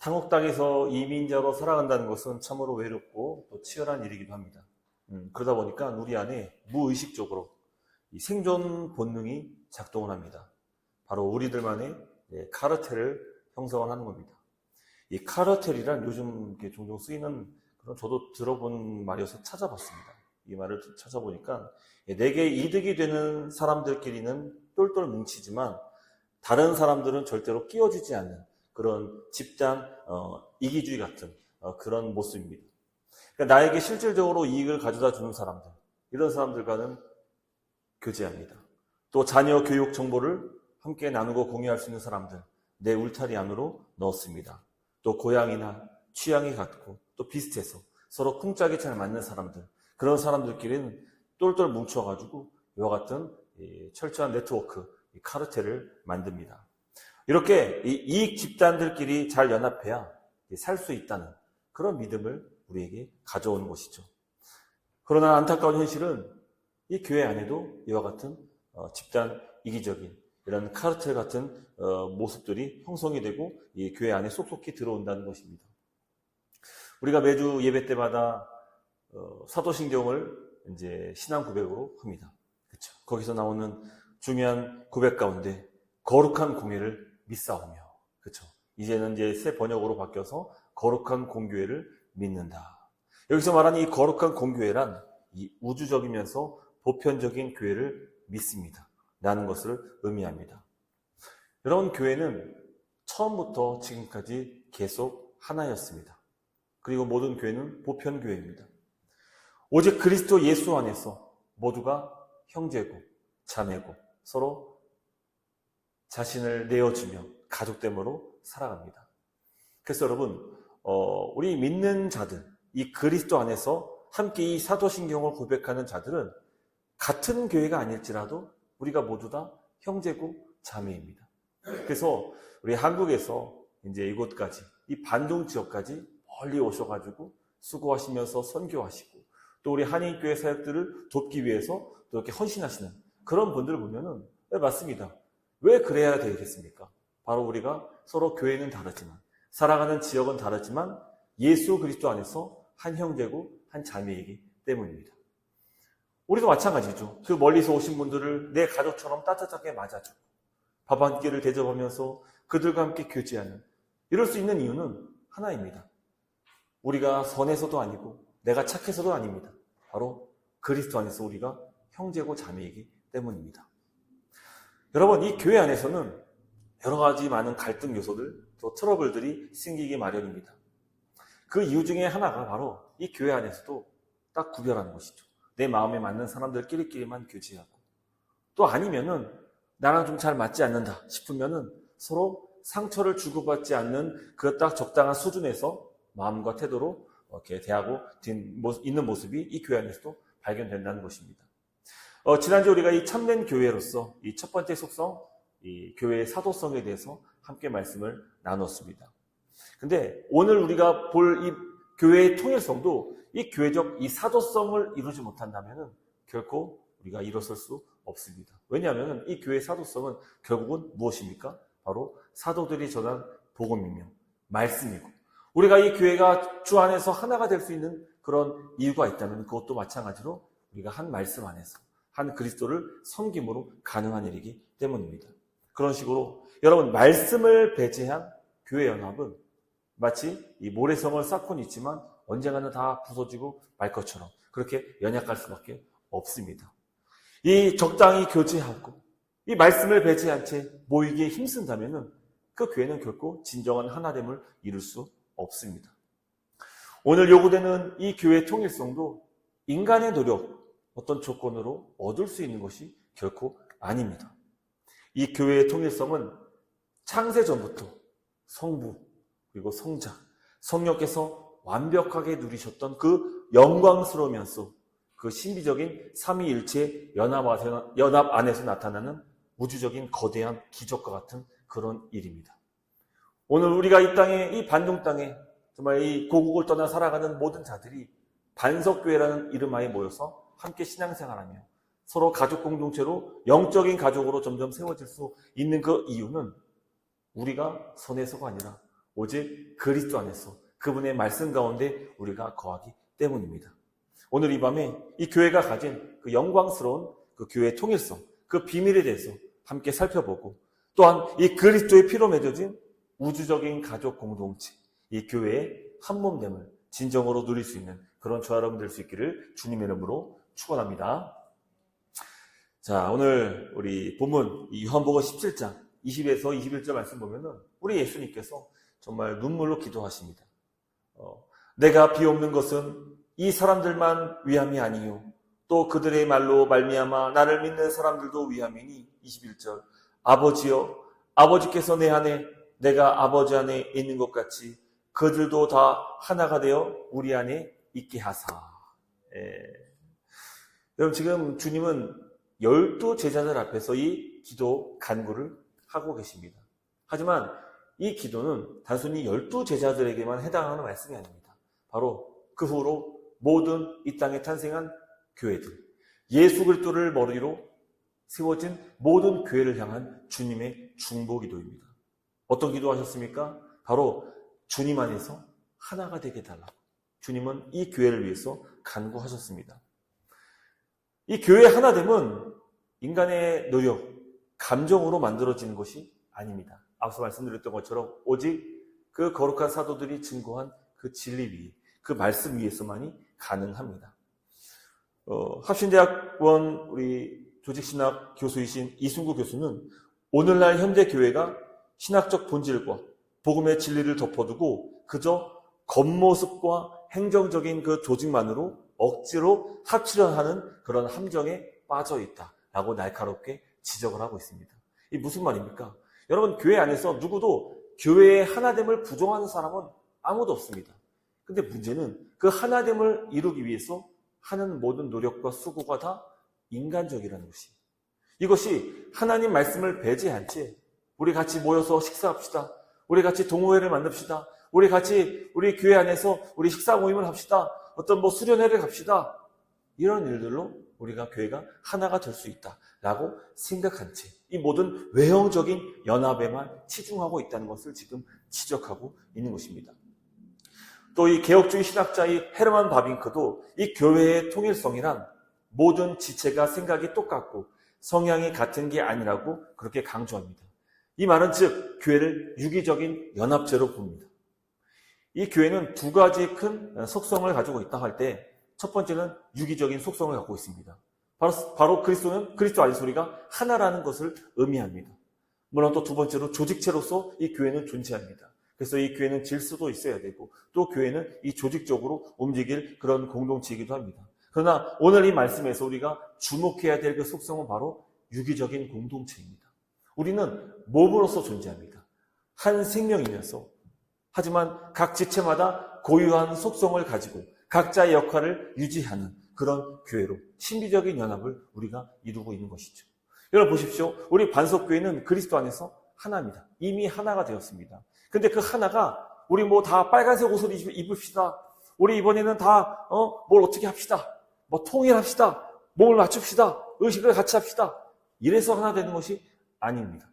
한국 땅에서 이민자로 살아간다는 것은 참으로 외롭고 또 치열한 일이기도 합니다. 그러다 보니까 우리 안에 무의식적으로 이 생존 본능이 작동을 합니다. 바로 우리들만의 카르텔을 형성을 하는 겁니다. 이 카르텔이란 요즘 종종 쓰이는 그런, 저도 들어본 말이어서 찾아봤습니다. 이 말을 찾아보니까 내게 이득이 되는 사람들끼리는 똘똘 뭉치지만 다른 사람들은 절대로 끼워주지 않는 그런 집단 이기주의 같은 그런 모습입니다. 그러니까 나에게 실질적으로 이익을 가져다 주는 사람들, 이런 사람들과는 교제합니다. 또 자녀 교육 정보를 함께 나누고 공유할 수 있는 사람들, 내 울타리 안으로 넣었습니다. 또 고향이나 취향이 같고 또 비슷해서 서로 쿵짝이 잘 맞는 사람들, 그런 사람들끼리는 똘똘 뭉쳐가지고 이와 같은 철저한 네트워크, 카르텔을 만듭니다. 이렇게 이익 집단들끼리 잘 연합해야 살 수 있다는 그런 믿음을 우리에게 가져오는 것이죠. 그러나 안타까운 현실은 이 교회 안에도 이와 같은 집단 이기적인 이런 카르텔 같은 모습들이 형성이 되고 이 교회 안에 속속히 들어온다는 것입니다. 우리가 매주 예배 때마다 사도신경을 이제 신앙 고백으로 합니다. 그렇죠? 거기서 나오는 중요한 고백 가운데 거룩한 공회를 믿사오며, 그렇죠? 이제는 이제 새 번역으로 바뀌어서 거룩한 공교회를 믿는다. 여기서 말하는 이 거룩한 공교회란 이 우주적이면서 보편적인 교회를 믿습니다. 라는 것을 의미합니다. 여러분, 교회는 처음부터 지금까지 계속 하나였습니다. 그리고 모든 교회는 보편교회입니다. 오직 그리스도 예수 안에서 모두가 형제고 자매고 서로 자신을 내어주며 가족됨으로 살아갑니다. 그래서 여러분, 우리 믿는 자들, 이 그리스도 안에서 함께 이 사도신경을 고백하는 자들은 같은 교회가 아닐지라도 우리가 모두 다 형제고 자매입니다. 그래서 우리 한국에서 이제 이곳까지, 이 반동 지역까지 멀리 오셔가지고 수고하시면서 선교하시고 또 우리 한인교회 사역들을 돕기 위해서 또 이렇게 헌신하시는 그런 분들을 보면은 맞습니다. 왜 그래야 되겠습니까? 바로 우리가 서로 교회는 다르지만, 살아가는 지역은 다르지만 예수 그리스도 안에서 한 형제고 한 자매이기 때문입니다. 우리도 마찬가지죠. 그 멀리서 오신 분들을 내 가족처럼 따뜻하게 맞아주고 밥 한 끼를 대접하면서 그들과 함께 교제하는, 이럴 수 있는 이유는 하나입니다. 우리가 선해서도 아니고 내가 착해서도 아닙니다. 바로 그리스도 안에서 우리가 형제고 자매이기 때문입니다. 여러분, 이 교회 안에서는 여러 가지 많은 갈등 요소들, 또 트러블들이 생기기 마련입니다. 그 이유 중에 하나가 바로 이 교회 안에서도 딱 구별하는 것이죠. 내 마음에 맞는 사람들끼리만 교제하고, 또 아니면은 나랑 좀 잘 맞지 않는다 싶으면은 서로 상처를 주고받지 않는 그 딱 적당한 수준에서 마음과 태도로 이렇게 대하고 있는 모습이 이 교회 안에서도 발견된다는 것입니다. 지난주 우리가 이 참된 교회로서 이 첫 번째 속성, 이 교회의 사도성에 대해서 함께 말씀을 나눴습니다. 근데 오늘 우리가 볼 이 교회의 통일성도 이 교회적 이 사도성을 이루지 못한다면은 결코 우리가 일어설 수 없습니다. 왜냐하면 이 교회의 사도성은 결국은 무엇입니까? 바로 사도들이 전한 복음이며 말씀이고, 우리가 이 교회가 주 안에서 하나가 될 수 있는 그런 이유가 있다면 그것도 마찬가지로 우리가 한 말씀 안에서 한 그리스도를 섬김으로 가능한 일이기 때문입니다. 그런 식으로 여러분, 말씀을 배제한 교회 연합은 마치 이 모래성을 쌓고는 있지만 언젠가는 다 부서지고 말 것처럼 그렇게 연약할 수밖에 없습니다. 이 적당히 교제하고 이 말씀을 배제한 채 모이기에 힘쓴다면 그 교회는 결코 진정한 하나됨을 이룰 수 없습니다. 오늘 요구되는 이 교회의 통일성도 인간의 노력, 어떤 조건으로 얻을 수 있는 것이 결코 아닙니다. 이 교회의 통일성은 창세 전부터 성부 그리고 성자, 성령께서 완벽하게 누리셨던 그 영광스러우면서 그 신비적인 삼위일체 연합 안에서 나타나는 우주적인 거대한 기적과 같은 그런 일입니다. 오늘 우리가 이 땅에, 이 반동 땅에 정말 이 고국을 떠나 살아가는 모든 자들이 반석교회라는 이름하에 모여서 함께 신앙생활하며 서로 가족 공동체로 영적인 가족으로 점점 세워질 수 있는 그 이유는 우리가 선해서가 아니라 오직 그리스도 안에서 그분의 말씀 가운데 우리가 거하기 때문입니다. 오늘 이 밤에 이 교회가 가진 그 영광스러운 그 교회의 통일성, 그 비밀에 대해서 함께 살펴보고, 또한 이 그리스도의 피로 맺어진 우주적인 가족 공동체, 이 교회의 한몸됨을 진정으로 누릴 수 있는 그런 저와 여러분 될 수 있기를 주님의 이름으로 축원합니다. 자, 오늘 우리 본문 요한복음 17장 20에서 21절 말씀 보면은 우리 예수님께서 정말 눈물로 기도하십니다. 내가 비옵는 것은 이 사람들만 위함이 아니요 또 그들의 말로 말미암아 나를 믿는 사람들도 위함이니 21절 아버지여 아버지께서 내 안에 내가 아버지 안에 있는 것 같이 그들도 다 하나가 되어 우리 안에 있게 하사. 여러분 지금 주님은 12 제자들 앞에서 이 기도 간구를 하고 계십니다. 하지만 이 기도는 단순히 12 제자들에게만 해당하는 말씀이 아닙니다. 바로 그 후로 모든 이 땅에 탄생한 교회들, 예수 그리스도를 머리로 세워진 모든 교회를 향한 주님의 중보 기도입니다. 어떤 기도하셨습니까? 바로 주님 안에서 하나가 되게 해달라고 주님은 이 교회를 위해서 간구하셨습니다. 이 교회의 하나됨은 인간의 노력, 감정으로 만들어지는 것이 아닙니다. 앞서 말씀드렸던 것처럼 오직 그 거룩한 사도들이 증거한 그 진리 위에, 그 말씀 위에서만이 가능합니다. 합신대학원 우리 조직신학 교수이신 이순구 교수는 오늘날 현대 교회가 신학적 본질과 복음의 진리를 덮어두고 그저 겉모습과 행정적인 그 조직만으로 억지로 합치려 하는 그런 함정에 빠져 있다라고 날카롭게 지적을 하고 있습니다. 이게 무슨 말입니까? 여러분 교회 안에서 누구도 교회의 하나됨을 부정하는 사람은 아무도 없습니다. 근데 문제는 그 하나됨을 이루기 위해서 하는 모든 노력과 수고가 다 인간적이라는 것이. 이것이 하나님 말씀을 배제한 채 우리 같이 모여서 식사합시다. 우리 같이 동호회를 만듭시다. 우리 같이 우리 교회 안에서 우리 식사 모임을 합시다. 어떤 수련회를 갑시다. 이런 일들로 우리가 교회가 하나가 될 수 있다라고 생각한 채 이 모든 외형적인 연합에만 치중하고 있다는 것을 지금 지적하고 있는 것입니다. 또 이 개혁주의 신학자의 헤르만 바빙크도 이 교회의 통일성이란 모든 지체가 생각이 똑같고 성향이 같은 게 아니라고 그렇게 강조합니다. 이 말은 즉 교회를 유기적인 연합체로 봅니다. 이 교회는 두 가지 큰 속성을 가지고 있다 할 때 첫 번째는 유기적인 속성을 갖고 있습니다. 바로 그리스도는 그리스도 안에서 우리가 하나라는 것을 의미합니다. 물론 또 두 번째로 조직체로서 이 교회는 존재합니다. 그래서 이 교회는 질서도 있어야 되고 또 교회는 이 조직적으로 움직일 그런 공동체이기도 합니다. 그러나 오늘 이 말씀에서 우리가 주목해야 될 그 속성은 바로 유기적인 공동체입니다. 우리는 몸으로서 존재합니다. 한 생명이면서 하지만 각 지체마다 고유한 속성을 가지고 각자의 역할을 유지하는 그런 교회로 신비적인 연합을 우리가 이루고 있는 것이죠. 여러분 보십시오. 우리 반석교회는 그리스도 안에서 하나입니다. 이미 하나가 되었습니다. 근데 그 하나가 우리 다 빨간색 옷을 입읍시다. 우리 이번에는 다 뭘 어떻게 합시다. 통일합시다. 몸을 맞춥시다. 의식을 같이 합시다. 이래서 하나 되는 것이 아닙니다.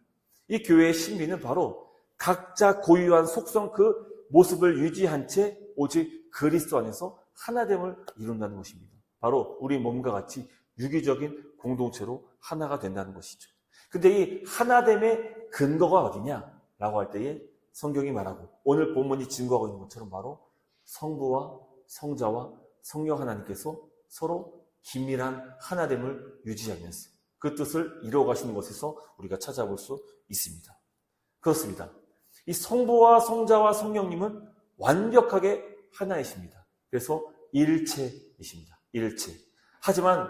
이 교회의 신비는 바로 각자 고유한 속성 그 모습을 유지한 채 오직 그리스도 안에서 하나됨을 이룬다는 것입니다. 바로 우리 몸과 같이 유기적인 공동체로 하나가 된다는 것이죠. 근데 이 하나됨의 근거가 어디냐라고 할 때에 성경이 말하고 오늘 본문이 증거하고 있는 것처럼 바로 성부와 성자와 성령 하나님께서 서로 긴밀한 하나됨을 유지하면서 그 뜻을 이루어가시는 것에서 우리가 찾아볼 수 있습니다. 그렇습니다. 이 성부와 성자와 성령님은 완벽하게 하나이십니다. 그래서 일체이십니다. 일체. 하지만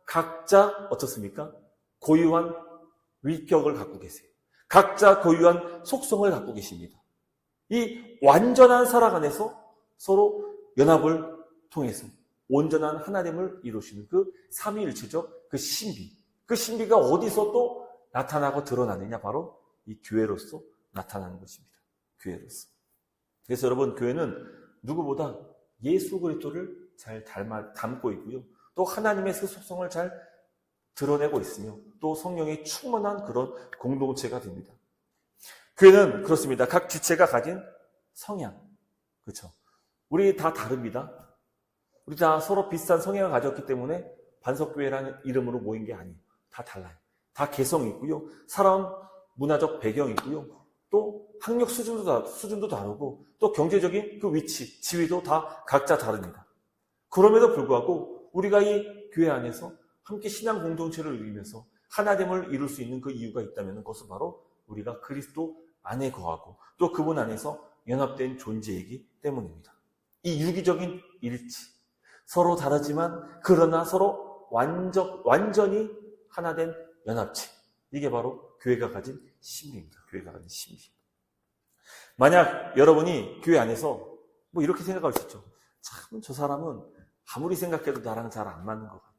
각자 어떻습니까? 고유한 위격을 갖고 계세요. 각자 고유한 속성을 갖고 계십니다. 이 완전한 사랑 안에서 서로 연합을 통해서 온전한 하나됨을 이루시는 그 삼위일체적 그 신비. 그 신비가 어디서 또 나타나고 드러나느냐? 바로 이 교회로서 나타나는 것입니다. 교회로서. 그래서 여러분 교회는 누구보다 예수 그리스도를 잘 담고 있고요. 또 하나님의 그 속성을 잘 드러내고 있으며 또 성령이 충만한 그런 공동체가 됩니다. 교회는 그렇습니다. 각 지체가 가진 성향. 그렇죠? 우리 다 다릅니다. 우리 다 서로 비슷한 성향을 가졌기 때문에 반석교회라는 이름으로 모인 게 아니에요. 다 달라요. 다 개성이 있고요. 살아온 문화적 배경이 있고요. 또 학력 수준도 다르고 또 경제적인 그 위치, 지위도 다 각자 다릅니다. 그럼에도 불구하고 우리가 이 교회 안에서 함께 신앙 공동체를 이루면서 하나됨을 이룰 수 있는 그 이유가 있다면 그것은 바로 우리가 그리스도 안에 거하고 또 그분 안에서 연합된 존재이기 때문입니다. 이 유기적인 일치, 서로 다르지만 그러나 서로 완전히 하나된 연합체, 이게 바로 교회가 가진 신비입니다. 교회가 가진 신비. 만약 여러분이 교회 안에서 뭐 이렇게 생각할 수 있죠. 참, 저 사람은 아무리 생각해도 나랑 잘 안 맞는 것 같아.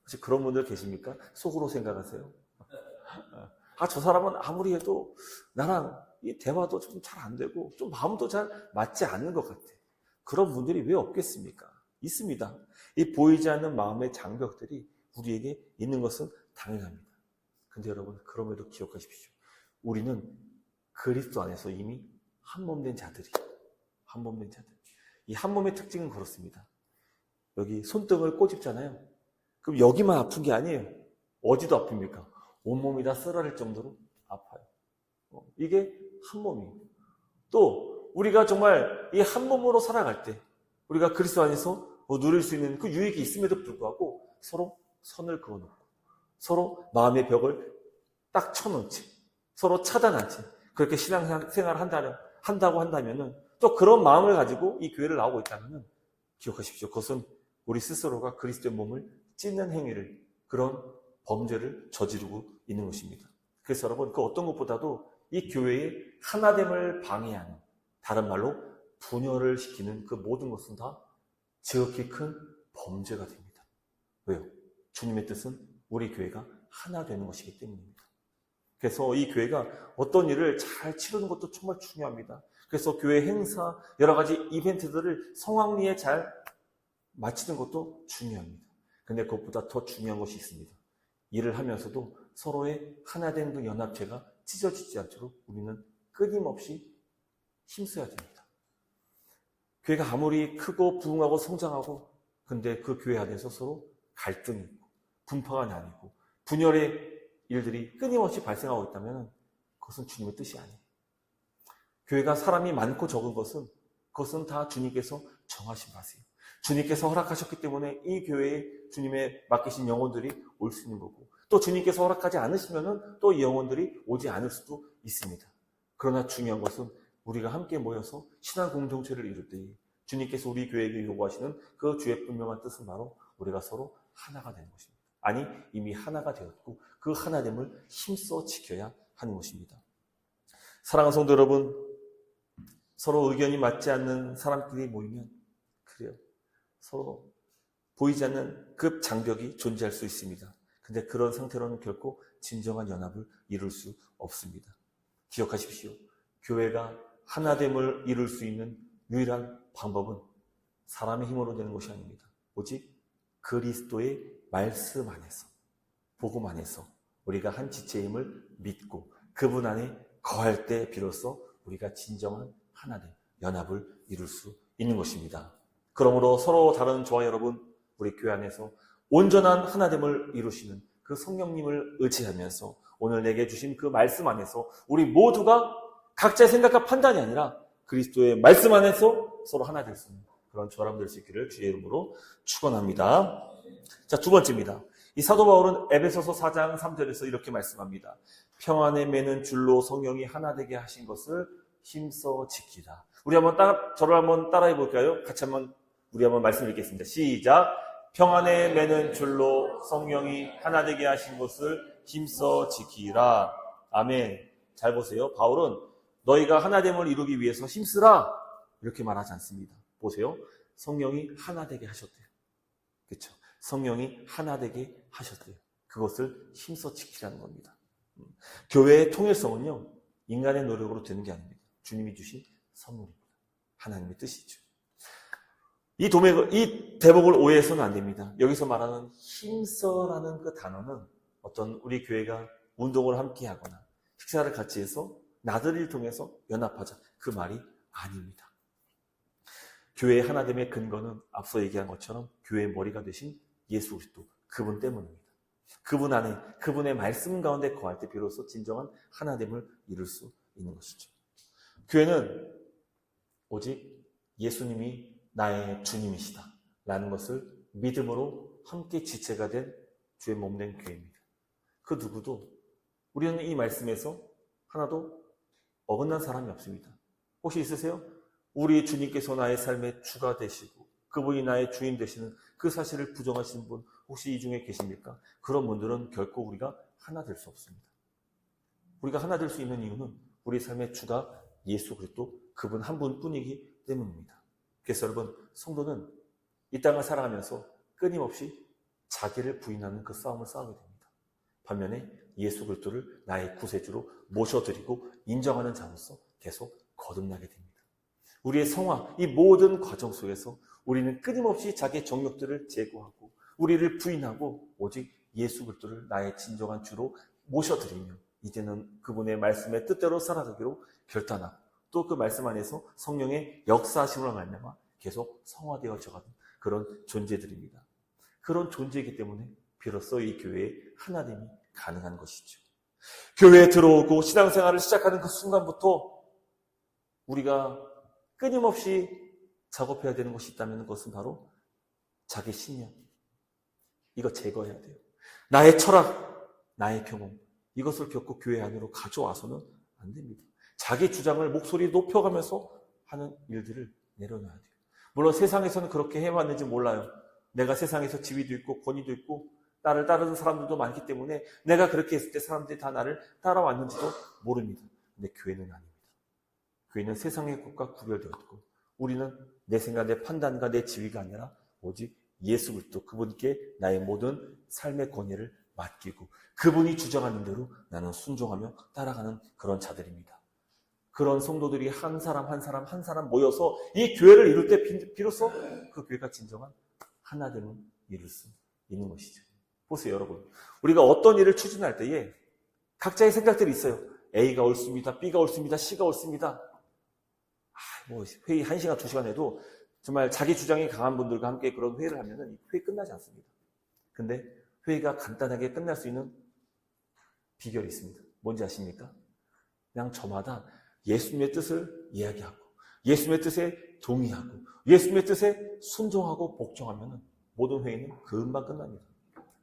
혹시 그런 분들 계십니까? 속으로 생각하세요? 저 사람은 아무리 해도 나랑 이 대화도 좀 잘 안 되고 좀 마음도 잘 맞지 않는 것 같아. 그런 분들이 왜 없겠습니까? 있습니다. 이 보이지 않는 마음의 장벽들이 우리에게 있는 것은 당연합니다. 근데 여러분, 그럼에도 기억하십시오. 우리는 그리스도 안에서 이미 한 몸 된 자들이, 한 몸 된 자들. 이 한 몸의 특징은 그렇습니다. 여기 손등을 꼬집잖아요. 그럼 여기만 아픈 게 아니에요. 어디도 아픕니까? 온몸이 다 쓰라릴 정도로 아파요. 이게 한 몸이에요. 또 우리가 정말 이 한 몸으로 살아갈 때 우리가 그리스도 안에서 누릴 수 있는 그 유익이 있음에도 불구하고 서로 선을 그어놓고 서로 마음의 벽을 딱 쳐놓은 채 서로 차단한 채 그렇게 신앙생활을 한다고 한다면은 또 그런 마음을 가지고 이 교회를 나오고 있다면은 기억하십시오. 그것은 우리 스스로가 그리스도의 몸을 찢는 행위를, 그런 범죄를 저지르고 있는 것입니다. 그래서 여러분, 그 어떤 것보다도 이 교회의 하나됨을 방해하는, 다른 말로 분열을 시키는 그 모든 것은 다 지극히 큰 범죄가 됩니다. 왜요? 주님의 뜻은 우리 교회가 하나 되는 것이기 때문입니다. 그래서 이 교회가 어떤 일을 잘 치르는 것도 정말 중요합니다. 그래서 교회 행사, 여러 가지 이벤트들을 성황리에 잘 마치는 것도 중요합니다. 근데 그것보다 더 중요한 것이 있습니다. 일을 하면서도 서로의 하나된 그 연합체가 찢어지지 않도록 우리는 끊임없이 힘써야 됩니다. 교회가 아무리 크고 부흥하고 성장하고 근데 그 교회 안에서 서로 갈등이 있고 분파가 나뉘고 분열의 일들이 끊임없이 발생하고 있다면 그것은 주님의 뜻이 아니에요. 교회가 사람이 많고 적은 것은 그것은 다 주님께서 정하신 바세요. 주님께서 허락하셨기 때문에 이 교회에 주님의 맡기신 영혼들이 올 수 있는 거고 또 주님께서 허락하지 않으시면 또 이 영혼들이 오지 않을 수도 있습니다. 그러나 중요한 것은 우리가 함께 모여서 신앙 공동체를 이룰 때 주님께서 우리 교회에게 요구하시는 그 주의 분명한 뜻은 바로 우리가 서로 하나가 되는 것입니다. 아니 이미 하나가 되었고 그 하나됨을 힘써 지켜야 하는 것입니다. 사랑하는 성도 여러분, 서로 의견이 맞지 않는 사람끼리 모이면 그래요. 서로 보이지 않는 그 장벽이 존재할 수 있습니다. 근데 그런 상태로는 결코 진정한 연합을 이룰 수 없습니다. 기억하십시오. 교회가 하나됨을 이룰 수 있는 유일한 방법은 사람의 힘으로 되는 것이 아닙니다. 오직 그리스도의 말씀 안에서, 복음 안에서 우리가 한 지체임을 믿고 그분 안에 거할 때 비로소 우리가 진정한 하나됨, 연합을 이룰 수 있는 것입니다. 그러므로 서로 다른 저와 여러분, 우리 교회 안에서 온전한 하나됨을 이루시는 그 성령님을 의지하면서 오늘 내게 주신 그 말씀 안에서 우리 모두가 각자의 생각과 판단이 아니라 그리스도의 말씀 안에서 서로 하나 될 수 있는 그런 저람 될 수 있기를 주의 이름으로 축원합니다. 자, 두 번째입니다. 이 사도 바울은 에베소서 4장 3절에서 이렇게 말씀합니다. 평안에 매는 줄로 성령이 하나 되게 하신 것을 힘써 지키라. 우리 저를 한번 따라해 볼까요? 같이 우리 한번 말씀 읽겠습니다. 시작. 평안에 매는 줄로 성령이 하나 되게 하신 것을 힘써 지키라. 아멘. 잘 보세요. 바울은 너희가 하나됨을 이루기 위해서 힘쓰라 이렇게 말하지 않습니다. 보세요. 성령이 하나 되게 하셨대요. 그렇죠? 성령이 하나 되게 하셨대요. 그것을 힘써 지키라는 겁니다. 교회의 통일성은요, 인간의 노력으로 되는 게 아닙니다. 주님이 주신 선물입니다. 하나님의 뜻이죠. 이 대목을 오해해서는 안 됩니다. 여기서 말하는 힘써라는 그 단어는 어떤 우리 교회가 운동을 함께 하거나 식사를 같이 해서 나들이를 통해서 연합하자 그 말이 아닙니다. 교회의 하나됨의 근거는 앞서 얘기한 것처럼 교회의 머리가 되신 예수 그리스도, 그분 때문입니다. 그분 안에, 그분의 말씀 가운데 거할 때 비로소 진정한 하나됨을 이룰 수 있는 것이죠. 교회는 오직 예수님이 나의 주님이시다 라는 것을 믿음으로 함께 지체가 된 주의 몸된 교회입니다. 그 누구도 우리는 이 말씀에서 하나도 어긋난 사람이 없습니다. 혹시 있으세요? 우리 주님께서 나의 삶의 주가 되시고 그분이 나의 주인 되시는 그 사실을 부정하시는 분 혹시 이 중에 계십니까? 그런 분들은 결코 우리가 하나 될 수 없습니다. 우리가 하나 될 수 있는 이유는 우리 삶의 주가 예수 그리스도 그분 한 분뿐이기 때문입니다. 그래서 여러분, 성도는 이 땅을 살아가면서 끊임없이 자기를 부인하는 그 싸움을 싸우게 됩니다. 반면에 예수 그리스도를 나의 구세주로 모셔드리고 인정하는 자로서 계속 거듭나게 됩니다. 우리의 성화, 이 모든 과정 속에서 우리는 끊임없이 자기의 정욕들을 제거하고 우리를 부인하고 오직 예수 그리스도를 나의 진정한 주로 모셔드리며 이제는 그분의 말씀의 뜻대로 살아가기로 결단하고 또 그 말씀 안에서 성령의 역사하심으로 말미암아 계속 성화되어져가는 그런 존재들입니다. 그런 존재이기 때문에 비로소 이 교회의 하나됨이 가능한 것이죠. 교회에 들어오고 신앙생활을 시작하는 그 순간부터 우리가 끊임없이 작업해야 되는 것이 있다면 그것은 바로 자기 신념. 이거 제거해야 돼요. 나의 철학, 나의 경험, 이것을 결코 교회 안으로 가져와서는 안 됩니다. 자기 주장을 목소리 높여가면서 하는 일들을 내려놔야 돼요. 물론 세상에서는 그렇게 해왔는지 몰라요. 내가 세상에서 지위도 있고 권위도 있고 나를 따르는 사람들도 많기 때문에 내가 그렇게 했을 때 사람들이 다 나를 따라왔는지도 모릅니다. 근데 교회는 아닙니다. 교회는 세상의 것과 구별되었고 우리는 내 생각, 내 판단과 내 지위가 아니라 오직 예수 그리스도 그분께 나의 모든 삶의 권위를 맡기고 그분이 주장하는 대로 나는 순종하며 따라가는 그런 자들입니다. 그런 성도들이 한 사람 한 사람 한 사람 모여서 이 교회를 이룰 때 비로소 그 교회가 진정한 하나됨을 이룰 수 있는 것이죠. 보세요, 여러분. 우리가 어떤 일을 추진할 때에 각자의 생각들이 있어요. A가 옳습니다. B가 옳습니다. C가 옳습니다. 회의 1시간, 2시간 해도 정말 자기 주장이 강한 분들과 함께 그런 회의를 하면은 회의 끝나지 않습니다. 근데 회의가 간단하게 끝날 수 있는 비결이 있습니다. 뭔지 아십니까? 그냥 저마다 예수님의 뜻을 이야기하고 예수님의 뜻에 동의하고 예수님의 뜻에 순종하고 복종하면 모든 회의는 금방 끝납니다.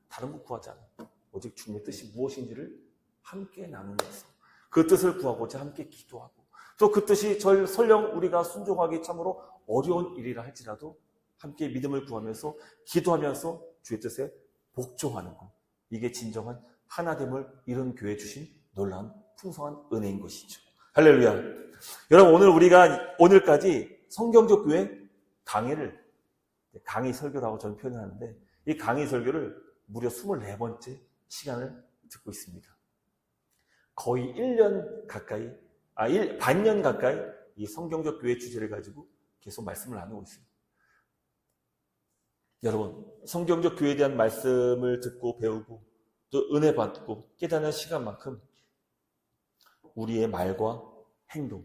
다른 거 구하지 않아요. 오직 주님의 뜻이 무엇인지를 함께 나누면서 그 뜻을 구하고자 함께 기도하고 또 그 뜻이 설령 우리가 순종하기 참으로 어려운 일이라 할지라도 함께 믿음을 구하면서 기도하면서 주의 뜻에 복종하는 것. 이게 진정한 하나됨을 이룬 교회 주신 놀라운 풍성한 은혜인 것이죠. 할렐루야. 여러분, 우리가 오늘까지 성경적 교회 강의 설교라고 저는 표현하는데 이 강의 설교를 무려 24번째 시간을 듣고 있습니다. 거의 1년 가까이, 반년 가까이 이 성경적 교회 주제를 가지고 계속 말씀을 나누고 있습니다. 여러분, 성경적 교회에 대한 말씀을 듣고 배우고 또 은혜 받고 깨닫는 시간만큼 우리의 말과 행동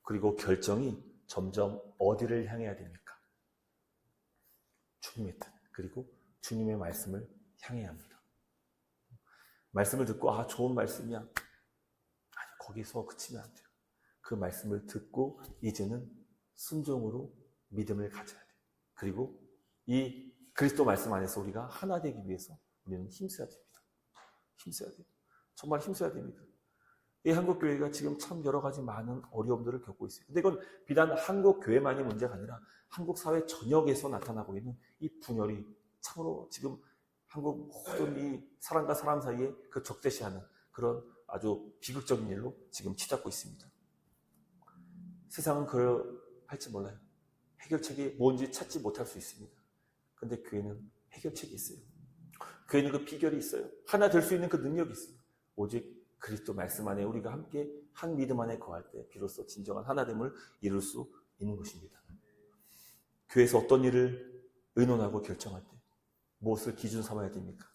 그리고 결정이 점점 어디를 향해야 됩니까? 주님의 뜻 그리고 주님의 말씀을 향해야 합니다. 말씀을 듣고 좋은 말씀이야. 아니, 거기서 그치면 안 돼요. 그 말씀을 듣고 이제는 순종으로 믿음을 가져야 돼요. 그리고 이 그리스도 말씀 안에서 우리가 하나 되기 위해서 우리는 힘써야 됩니다. 힘써야 돼요. 정말 힘써야 됩니다. 이 한국교회가 지금 참 여러 가지 많은 어려움들을 겪고 있어요. 근데 이건 비단 한국교회만이 문제가 아니라 한국 사회 전역에서 나타나고 있는 이 분열이 참으로 지금 한국 모든 이 사람과 사람 사이에 그 적대시하는 그런 아주 비극적인 일로 지금 치닫고 있습니다. 세상은 그럴할지 몰라요. 해결책이 뭔지 찾지 못할 수 있습니다. 근데 교회는 해결책이 있어요. 교회는 그 비결이 있어요. 하나 될 수 있는 그 능력이 있어요. 오직 그리스도 말씀 안에 우리가 함께 한 믿음 안에 거할 때 비로소 진정한 하나됨을 이룰 수 있는 것입니다. 교회에서 어떤 일을 의논하고 결정할 때 무엇을 기준 삼아야 됩니까?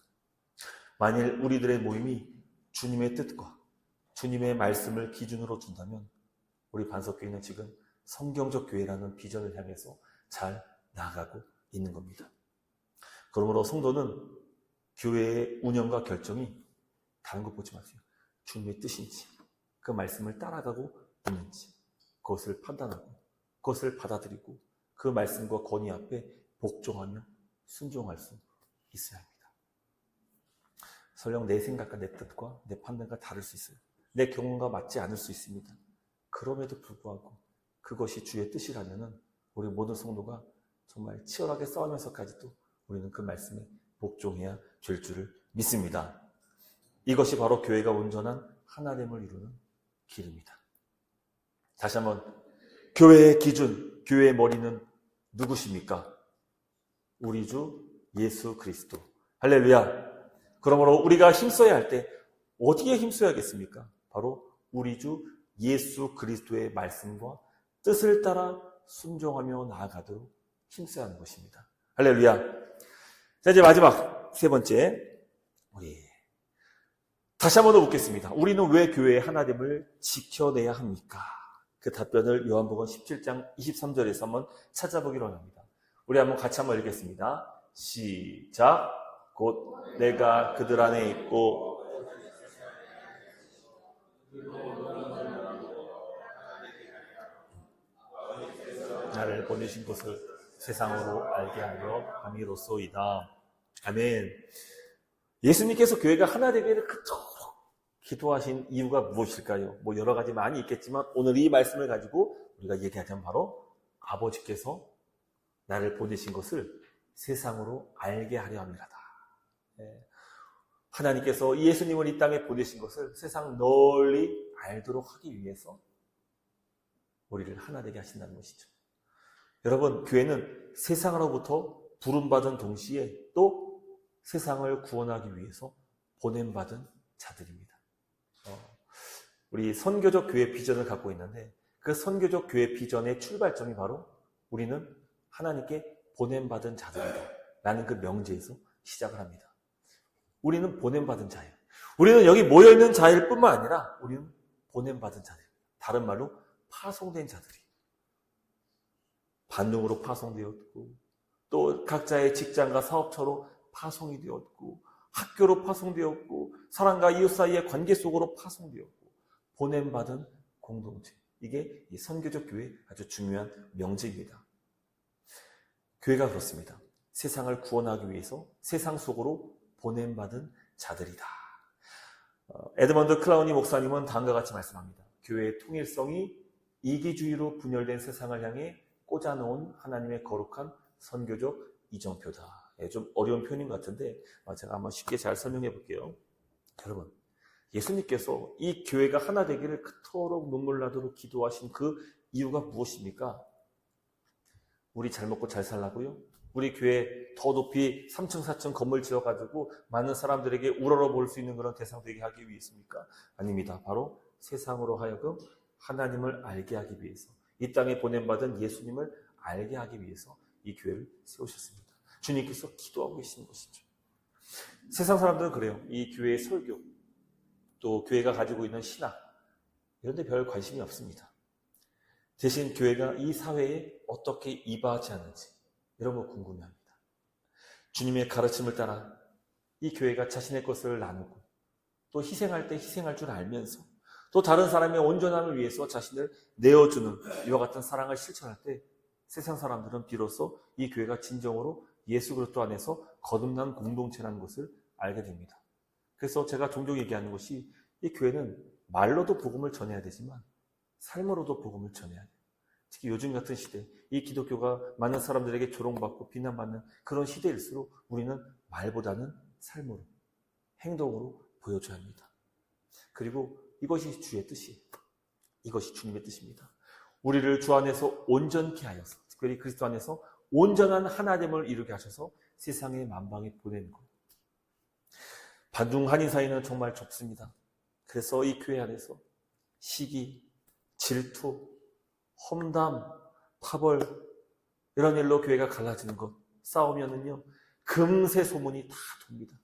만일 우리들의 모임이 주님의 뜻과 주님의 말씀을 기준으로 둔다면 우리 반석교회는 지금 성경적 교회라는 비전을 향해서 잘 나아가고 있는 겁니다. 그러므로 성도는 교회의 운영과 결정이 다른 것 보지 마세요. 주님의 뜻인지, 그 말씀을 따라가고 있는지, 그것을 판단하고, 그것을 받아들이고, 그 말씀과 권위 앞에 복종하며 순종할 수 있어야 합니다. 설령 내 생각과 내 뜻과 내 판단과 다를 수 있어요. 내 경험과 맞지 않을 수 있습니다. 그럼에도 불구하고 그것이 주의 뜻이라면 우리 모든 성도가 정말 치열하게 싸우면서까지도 우리는 그 말씀에 복종해야 될 줄을 믿습니다. 이것이 바로 교회가 온전한 하나됨을 이루는 길입니다. 다시 한번, 교회의 기준, 교회의 머리는 누구십니까? 우리 주 예수 그리스도. 할렐루야. 그러므로 우리가 힘써야 할 때 어디에 힘써야겠습니까? 바로 우리 주 예수 그리스도의 말씀과 뜻을 따라 순종하며 나아가도록 힘써야 하는 것입니다. 할렐루야. 자, 이제 마지막 세 번째, 우리 다시 한번 더 묻겠습니다. 우리는 왜 교회의 하나됨을 지켜내야 합니까? 그 답변을 요한복음 17장 23절에서 한번 찾아보기로 합니다. 우리 한번 같이 한번 읽겠습니다. 시작. 곧 내가 그들 안에 있고 나를 보내신 것을 세상으로 알게 하려 함이로소이다. 아멘. 예수님께서 교회가 하나 되기를 그토록 기도하신 이유가 무엇일까요? 여러 가지 많이 있겠지만 오늘 이 말씀을 가지고 우리가 얘기하자면 바로 아버지께서 나를 보내신 것을 세상으로 알게 하려 함이라다. 하나님께서 예수님을 이 땅에 보내신 것을 세상 널리 알도록 하기 위해서 우리를 하나 되게 하신다는 것이죠. 여러분, 교회는 세상으로부터 부름받은 동시에 또 세상을 구원하기 위해서 보냄받은 자들입니다. 우리 선교적 교회 비전을 갖고 있는데 그 선교적 교회 비전의 출발점이 바로 우리는 하나님께 보냄받은 자들이다 라는 그 명제에서 시작을 합니다. 우리는 보냄받은 자예요. 우리는 여기 모여있는 자일 뿐만 아니라 우리는 보냄받은 자들, 다른 말로 파송된 자들이 반능으로 파송되었고 또 각자의 직장과 사업처로 파송이 되었고 학교로 파송되었고 사람과 이웃 사이의 관계 속으로 파송되었고 보냄받은 공동체, 이게 이 선교적 교회의 아주 중요한 명제입니다. 교회가 그렇습니다. 세상을 구원하기 위해서 세상 속으로 보냄받은 자들이다. 에드먼드 클라우니 목사님은 다음과 같이 말씀합니다. 교회의 통일성이 이기주의로 분열된 세상을 향해 꽂아놓은 하나님의 거룩한 선교적 이정표다. 좀 어려운 표현인 것 같은데 제가 한번 쉽게 잘 설명해 볼게요. 여러분, 예수님께서 이 교회가 하나 되기를 그토록 눈물 나도록 기도하신 그 이유가 무엇입니까? 우리 잘 먹고 잘 살라고요? 우리 교회 더 높이 3층 4층 건물 지어가지고 많은 사람들에게 우러러 볼 수 있는 그런 대상 되게 하기 위해서입니까? 아닙니다. 바로 세상으로 하여금 하나님을 알게 하기 위해서, 이 땅에 보냄받은 예수님을 알게 하기 위해서 이 교회를 세우셨습니다. 주님께서 기도하고 계시는 것이죠. 세상 사람들은 그래요. 이 교회의 설교, 또 교회가 가지고 있는 신학, 이런 데 별 관심이 없습니다. 대신 교회가 이 사회에 어떻게 이바지하는지 이런 거 궁금해합니다. 주님의 가르침을 따라 이 교회가 자신의 것을 나누고 또 희생할 때 희생할 줄 알면서 또 다른 사람의 온전함을 위해서 자신을 내어주는 이와 같은 사랑을 실천할 때 세상 사람들은 비로소 이 교회가 진정으로 예수 그리스도 안에서 거듭난 공동체라는 것을 알게 됩니다. 그래서 제가 종종 얘기하는 것이 이 교회는 말로도 복음을 전해야 되지만 삶으로도 복음을 전해야 돼요. 특히 요즘 같은 시대, 이 기독교가 많은 사람들에게 조롱받고 비난받는 그런 시대일수록 우리는 말보다는 삶으로, 행동으로 보여줘야 합니다. 그리고 이것이 주의 뜻이에요. 이것이 주님의 뜻입니다. 우리를 주 안에서 온전케 하여서, 특별히 그리스도 안에서 온전한 하나됨을 이루게 하셔서 세상의 만방에 보내는 것. 반중 한인 사이는 정말 좁습니다. 그래서 이 교회 안에서 시기, 질투, 험담, 파벌, 이런 일로 교회가 갈라지는 것, 싸우면은요 금세 소문이 다 돕니다.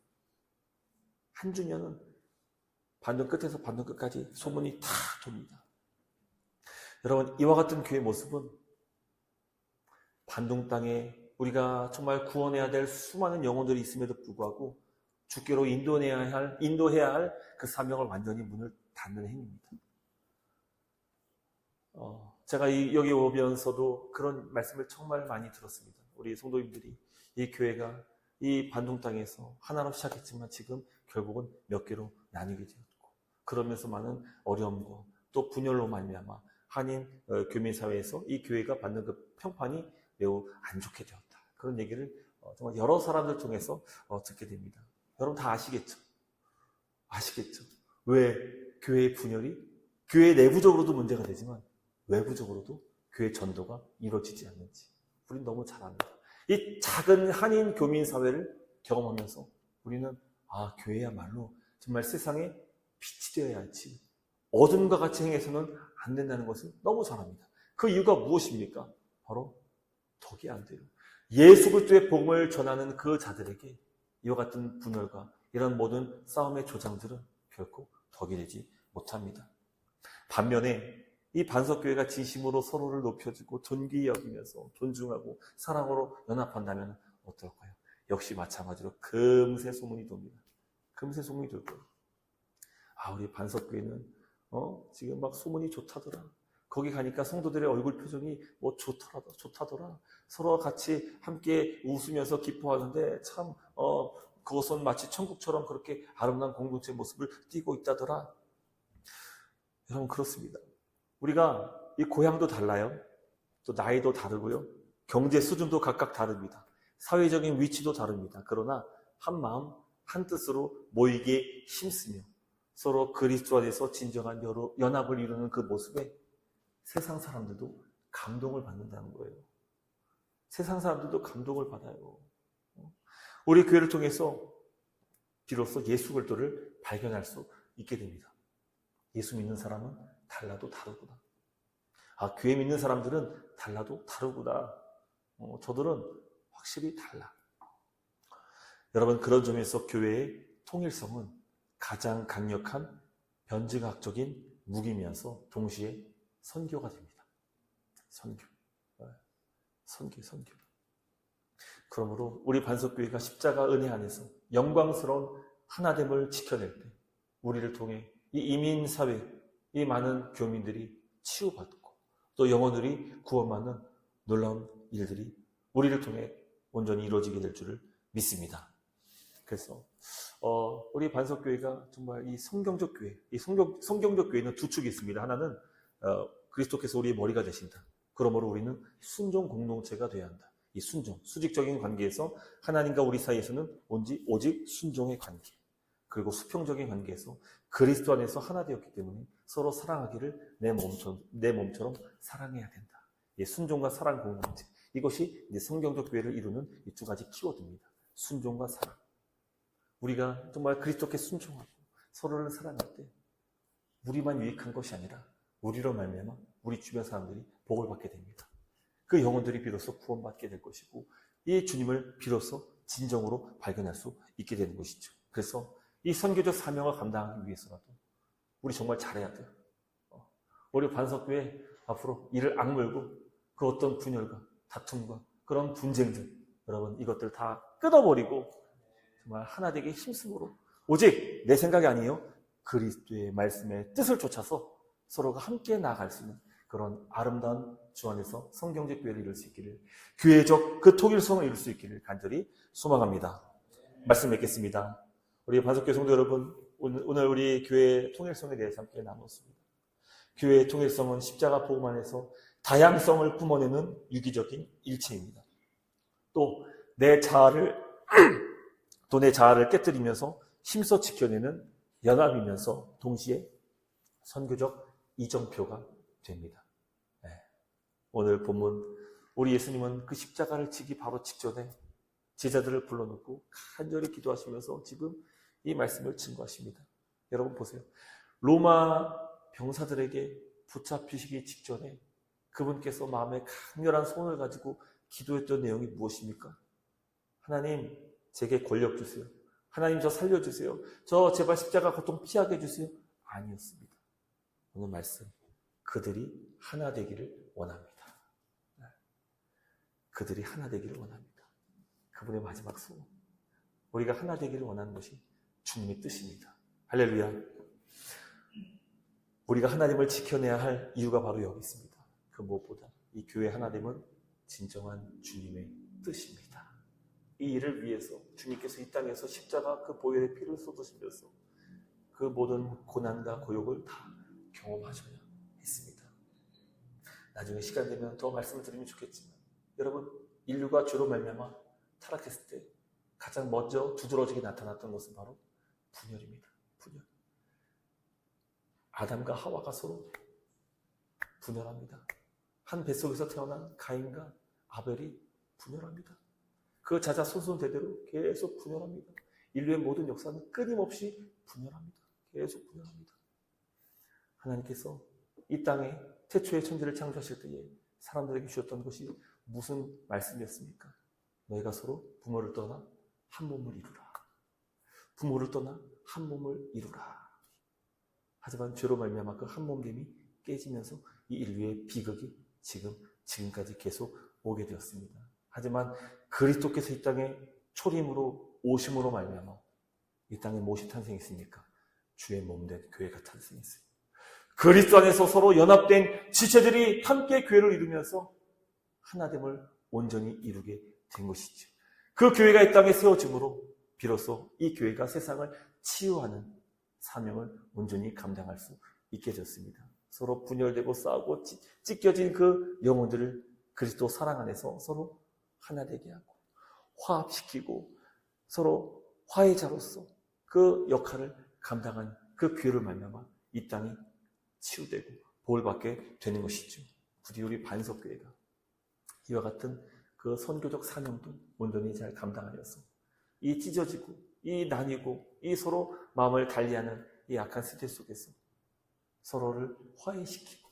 한 주년은 반등 끝에서 반등 끝까지 소문이 다 돕니다. 여러분, 이와 같은 교회의 모습은 반동 땅에 우리가 정말 구원해야 될 수많은 영혼들이 있음에도 불구하고 주께로 인도해야 할 그 사명을 완전히 문을 닫는 행위입니다. 제가 여기 오면서도 그런 말씀을 정말 많이 들었습니다. 우리 성도님들이 이 교회가 이 반동 땅에서 하나로 시작했지만 지금 결국은 몇 개로 나뉘게 되었고, 그러면서 많은 어려움과 또 분열로 말미암아 한인 교민 사회에서 이 교회가 받는 그 평판이 매우 안 좋게 되었다. 그런 얘기를 정말 여러 사람들 통해서 듣게 됩니다. 여러분 다 아시겠죠? 왜 교회의 분열이 교회 내부적으로도 문제가 되지만 외부적으로도 교회 전도가 이루어지지 않는지 우리는 너무 잘 압니다. 이 작은 한인 교민 사회를 경험하면서 우리는 교회야말로 정말 세상에 빛이 되어야 할지 어둠과 같이 행해서는 안 된다는 것을 너무 잘 압니다. 그 이유가 무엇입니까? 바로 덕이 안 돼요. 예수 그리스도의 복음을 전하는 그 자들에게 이와 같은 분열과 이런 모든 싸움의 조장들은 결코 덕이 되지 못합니다. 반면에 이 반석교회가 진심으로 서로를 높여주고 존귀히 여기면서 존중하고 사랑으로 연합한다면 어떨까요? 역시 마찬가지로 금세 소문이 돕니다. 금세 소문이 돌 거예요. 우리 반석교회는 지금 막 소문이 좋다더라. 거기 가니까 성도들의 얼굴 표정이 뭐 좋다더라. 서로 같이 함께 웃으면서 기뻐하는데 참 그것은 마치 천국처럼 그렇게 아름다운 공동체의 모습을 띠고 있다더라. 여러분, 그렇습니다. 우리가 이 고향도 달라요. 또 나이도 다르고요. 경제 수준도 각각 다릅니다. 사회적인 위치도 다릅니다. 그러나 한 마음, 한 뜻으로 모이기에 힘쓰며 서로 그리스도 안에서 진정한 연합을 이루는 그 모습에 세상 사람들도 감동을 받는다는 거예요. 세상 사람들도 감동을 받아요. 우리 교회를 통해서 비로소 예수 그리스도를 발견할 수 있게 됩니다. 예수 믿는 사람은 달라도 다르구나. 교회 믿는 사람들은 달라도 다르구나. 저들은 확실히 달라. 여러분, 그런 점에서 교회의 통일성은 가장 강력한 변증학적인 무기면서 동시에 선교가 됩니다. 선교. 그러므로 우리 반석교회가 십자가 은혜 안에서 영광스러운 하나됨을 지켜낼 때 우리를 통해 이 이민사회, 이 많은 교민들이 치유받고 또 영혼들이 구원받는 놀라운 일들이 우리를 통해 온전히 이루어지게 될 줄을 믿습니다. 그래서 우리 반석교회가 정말 이 성경적 교회, 이 성경적 교회는 두 축이 있습니다. 하나는 그리스도께서 우리의 머리가 되신다. 그러므로 우리는 순종 공동체가 되어야 한다. 이 순종, 수직적인 관계에서 하나님과 우리 사이에서는 오직 순종의 관계. 그리고 수평적인 관계에서 그리스도 안에서 하나 되었기 때문에 서로 사랑하기를 내 몸처럼 사랑해야 된다. 이 순종과 사랑 공동체. 이것이 이제 성경적 교회를 이루는 이 두 가지 키워드입니다. 순종과 사랑. 우리가 정말 그리스도께 순종하고 서로를 사랑할 때 우리만 유익한 것이 아니라 우리로 말미암아 우리 주변 사람들이 복을 받게 됩니다. 그 영혼들이 비로소 구원받게 될 것이고 이 주님을 비로소 진정으로 발견할 수 있게 되는 것이죠. 그래서 이 선교적 사명을 감당하기 위해서라도 우리 정말 잘해야 돼요. 우리 반석교회 앞으로 이를 악물고 그 어떤 분열과 다툼과 그런 분쟁들, 여러분 이것들 다 끊어버리고 정말 하나 되게 힘쓰므로 오직 내 생각이 아니에요. 그리스도의 말씀의 뜻을 쫓아서 서로가 함께 나아갈 수 있는 그런 아름다운 주 안에서 성경적 교회를 이룰 수 있기를, 교회적 그 통일성을 이룰 수 있기를 간절히 소망합니다. 말씀 맺겠습니다. 우리 반석교회 성도 여러분, 오늘 우리 교회의 통일성에 대해서 함께 나눴습니다. 교회의 통일성은 십자가 복음 안에서 다양성을 뿜어내는 유기적인 일체입니다. 또 내 자아를 깨뜨리면서 힘써 지켜내는 연합이면서 동시에 선교적 이정표가 됩니다. 오늘 본문, 우리 예수님은 그 십자가를 지기 바로 직전에 제자들을 불러놓고 간절히 기도하시면서 지금 이 말씀을 증거하십니다. 여러분 보세요. 로마 병사들에게 붙잡히시기 직전에 그분께서 마음에 강렬한 소원을 가지고 기도했던 내용이 무엇입니까? 하나님, 제게 권력 주세요. 하나님, 저 살려주세요. 저 제발 십자가 고통 피하게 해주세요. 아니었습니다. 오늘 말씀, 그들이 하나 되기를 원합니다. 그들이 하나 되기를 원합니다. 그분의 마지막 소원. 우리가 하나 되기를 원하는 것이 주님의 뜻입니다. 할렐루야. 우리가 하나님을 지켜내야 할 이유가 바로 여기 있습니다. 그 무엇보다 이 교회 하나됨은 진정한 주님의 뜻입니다. 이 일을 위해서 주님께서 이 땅에서 십자가 그 보혈의 피를 쏟으시면서 그 모든 고난과 고욕을 다 경험하셔야 했습니다. 나중에 시간 되면 더 말씀을 드리면 좋겠지만 여러분, 인류가 죄로 말미암아 타락했을 때 가장 먼저 두드러지게 나타났던 것은 바로 분열입니다. 분열. 아담과 하와가 서로 분열합니다. 한 뱃속에서 태어난 가인과 아벨이 분열합니다. 그 자자손손대대로 계속 분열합니다. 인류의 모든 역사는 끊임없이 분열합니다. 계속 분열합니다. 하나님께서 이 땅에 태초의 천지를 창조하실 때에 사람들에게 주셨던 것이 무슨 말씀이었습니까? 너희가 서로 부모를 떠나 한 몸을 이루라. 부모를 떠나 한 몸을 이루라. 하지만 죄로 말미암아 그 한 몸됨이 깨지면서 이 인류의 비극이 지금까지 계속 오게 되었습니다. 하지만 그리스도께서 이 땅에 초림으로 오심으로 말미암아 이 땅에 무엇이 탄생했습니까? 주의 몸된 교회가 탄생했어요. 그리스도 안에서 서로 연합된 지체들이 함께 교회를 이루면서 하나됨을 온전히 이루게 된 것이죠. 그 교회가 이 땅에 세워짐으로 비로소 이 교회가 세상을 치유하는 사명을 온전히 감당할 수 있게 됐습니다. 서로 분열되고 싸우고 찢겨진 그 영혼들을 그리스도 사랑 안에서 서로 하나 되게 하고 화합시키고 서로 화해자로서 그 역할을 감당한 그 교회를 말미암아 이 땅이 치유되고 보호받게 되는 것이죠. 부디 우리 반석교회가 이와 같은 그 선교적 사명도 온전히 잘 감당하여서 이 찢어지고 이 나뉘고 이 서로 마음을 달리하는 이 악한 시대 속에서 서로를 화해시키고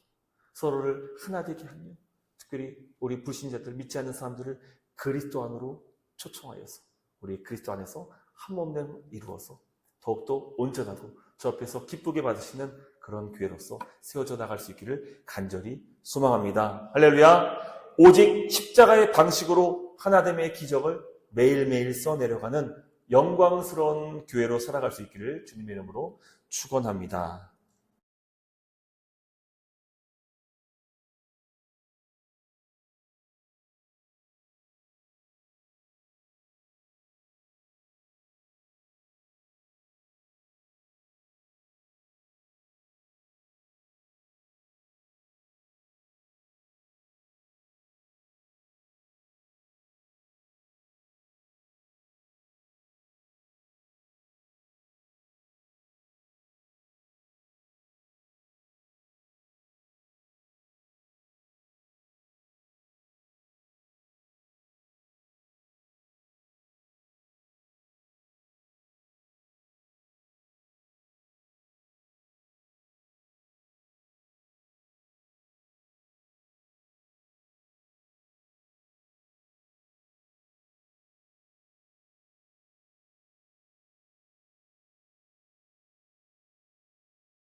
서로를 하나 되게 하며 특별히 우리 불신자들 믿지 않는 사람들을 그리스도 안으로 초청하여서 우리 그리스도 안에서 한 몸됨을 이루어서 더욱더 온전하고 저 앞에서 기쁘게 받으시는 그런 교회로서 세워져 나갈 수 있기를 간절히 소망합니다. 할렐루야. 오직 십자가의 방식으로 하나됨의 기적을 매일매일 써내려가는 영광스러운 교회로 살아갈 수 있기를 주님의 이름으로 축원합니다.